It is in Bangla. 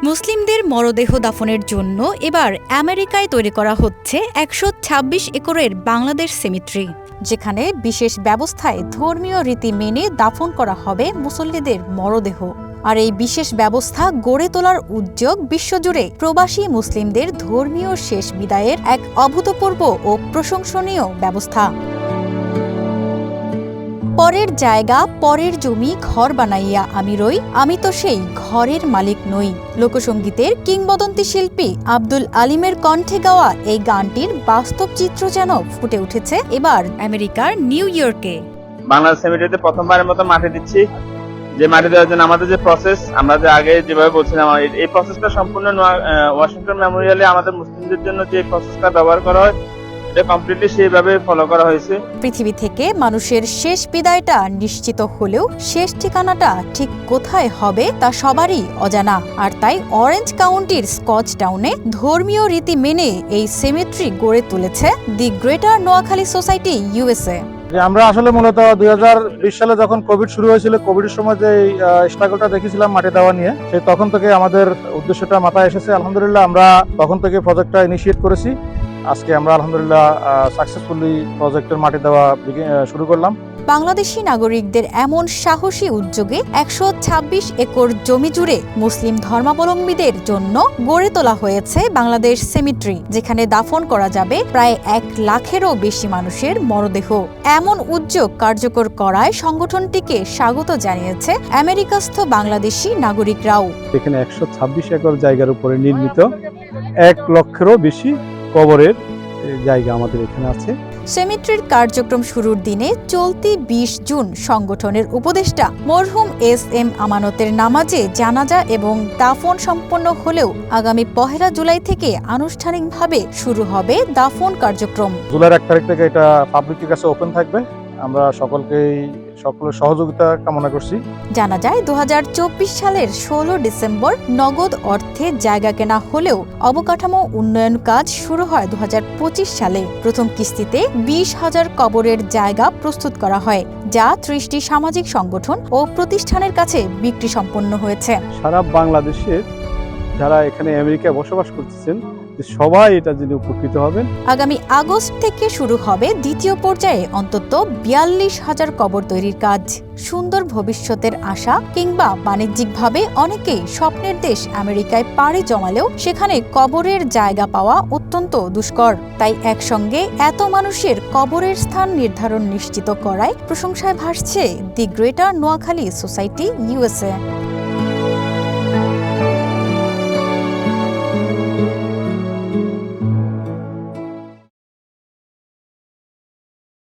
মুসলিমদের মরদেহ দাফনের জন্য এবার আমেরিকায় তৈরি করা হচ্ছে ১২৬ একরের বাংলাদেশ সেমিট্রি, যেখানে বিশেষ ব্যবস্থায় ধর্মীয় রীতি মেনে দাফন করা হবে মুসল্লিদের মরদেহ। আর এই বিশেষ ব্যবস্থা গড়ে তোলার উদ্যোগ বিশ্বজুড়ে প্রবাসী মুসলিমদের ধর্মীয় শেষ বিদায়ের এক অভূতপূর্ব ও প্রশংসনীয় ব্যবস্থা। পরের জায়গা পরের জমি ঘর বানাইয়া আমি রই, আমি তো সেই ঘরের মালিক নই। লোকসঙ্গীতের কিংবদন্তি শিল্পী আব্দুল আলিমের কণ্ঠে গাওয়া এই গানটির বাস্তব চিত্র যেন ফুটে উঠেছে এবার আমেরিকার নিউ ইয়র্কে। বাংলাদেশ সেমিট্রিতে প্রথমবারের মতো মাটি দিচ্ছি। যে মাটি দেওয়ার জন্য আমাদের যে প্রসেস, আমরা যে আগে যেভাবে বলছিলাম, এই প্রসেসটা সম্পূর্ণ ওয়াশিংটন মেমোরিয়ালে আমাদের মুসলিমদের জন্য যে প্রসেসটা ব্যবহার করা হয় এটা কমপ্লিটলি সেইভাবে ফলো করা হয়েছে। পৃথিবী থেকে মানুষের শেষ বিদায়টা নিশ্চিত হলেও শেষ ঠিকানাটা ঠিক কোথায় হবে তা সবারই অজানা। আর তাই অরেঞ্জ কাউন্টির স্কচ টাউনে ধর্মীয় রীতি মেনে এই সেমিট্রি গড়ে তুলেছে দি গ্রেটার নোয়াখালী সোসাইটি ইউএসএ। আমরা আসলে মূলত 2020 সালে যখন কোভিড শুরু হয়েছিল, কোভিডের সময় যে স্ট্রাগলটা দেখেছিলাম মাটি দেওয়া নিয়ে, সেই তখন থেকে আমাদের উদ্দেশ্যটা মাথায় এসেছে। আলহামদুলিল্লাহ আমরা তখন থেকে প্রজেক্টটা ইনিশিয়েট করেছি। আজকে আমরা আলহামদুলিল্লাহ সাকসেসফুলি প্রজেক্টের মাটি দেওয়া শুরু করলাম। বাংলাদেশি নাগরিকদের এমন সাহসী উদ্যোগে ১২৬ একর জমি জুড়ে মুসলিম ধর্মাবলম্বীদের জন্য গড়ে তোলা হয়েছে বাংলাদেশ সেমিট্রি, যেখানে দাফন করা যাবে প্রায় ১ লাখেরও বেশি মানুষের মরদেহ। এমন উদ্যোগ কার্যকর করায় সংগঠনটিকে স্বাগত জানিয়েছে আমেরিকাস্থ বাংলাদেশি নাগরিকরাও। এখানে ১২৬ একর জায়গার উপরে নির্মিত ১ লক্ষেরও বেশি কবরের জায়গা আমাদের এখানে আছে। সেমিট্রির কার্যক্রম শুরুর দিনে চলতি ২০ জুন সংগঠনের উপদেষ্টা মরহুম এস.এম. আমানতের নামাজে জানাজা এবং দাফন সম্পন্ন হলেও আগামী ১ জুলাই থেকে আনুষ্ঠানিকভাবে শুরু হবে দাফন কার্যক্রম। জুলাইয়ের ১ তারিখ থেকে এটা পাবলিকের কাছে ওপেন থাকবে। আমরা সকলের সহযোগিতা কামনা করছি। জানা যায় ২০২৪ সালের ১৬ ডিসেম্বর নগদ অর্থে জায়গা কেনা হলেও অবকাঠামো উন্নয়ন কাজ শুরু হয় ২০২৫ সালে। প্রথম কিস্তিতে ২০,০০০ কবরের জায়গা প্রস্তুত করা হয়, যা ৩০টি সামাজিক সংগঠন ও প্রতিষ্ঠানের কাছে বিক্রি সম্পন্ন হয়েছে। সারা বাংলাদেশের যারা এখানে আমেরিকায় বসবাস করতেছেন সবাই এটা জেনে উপকৃত হবেন। আগামী আগস্ট থেকে শুরু হবে দ্বিতীয় পর্যায়ে অন্তত ৪২,০০০ কবর তৈরির কাজ। সুন্দর ভবিষ্যতের আশা কিংবা বাণিজ্যিকভাবে অনেকেই স্বপ্নের দেশ আমেরিকায় পাড়ি জমালেও সেখানে কবরের জায়গা পাওয়া অত্যন্ত দুষ্কর। তাই একসঙ্গে এত মানুষের কবরের স্থান নির্ধারণ নিশ্চিত করায় প্রশংসায় ভাসছে দি গ্রেটার নোয়াখালী সোসাইটি ইউএসএ।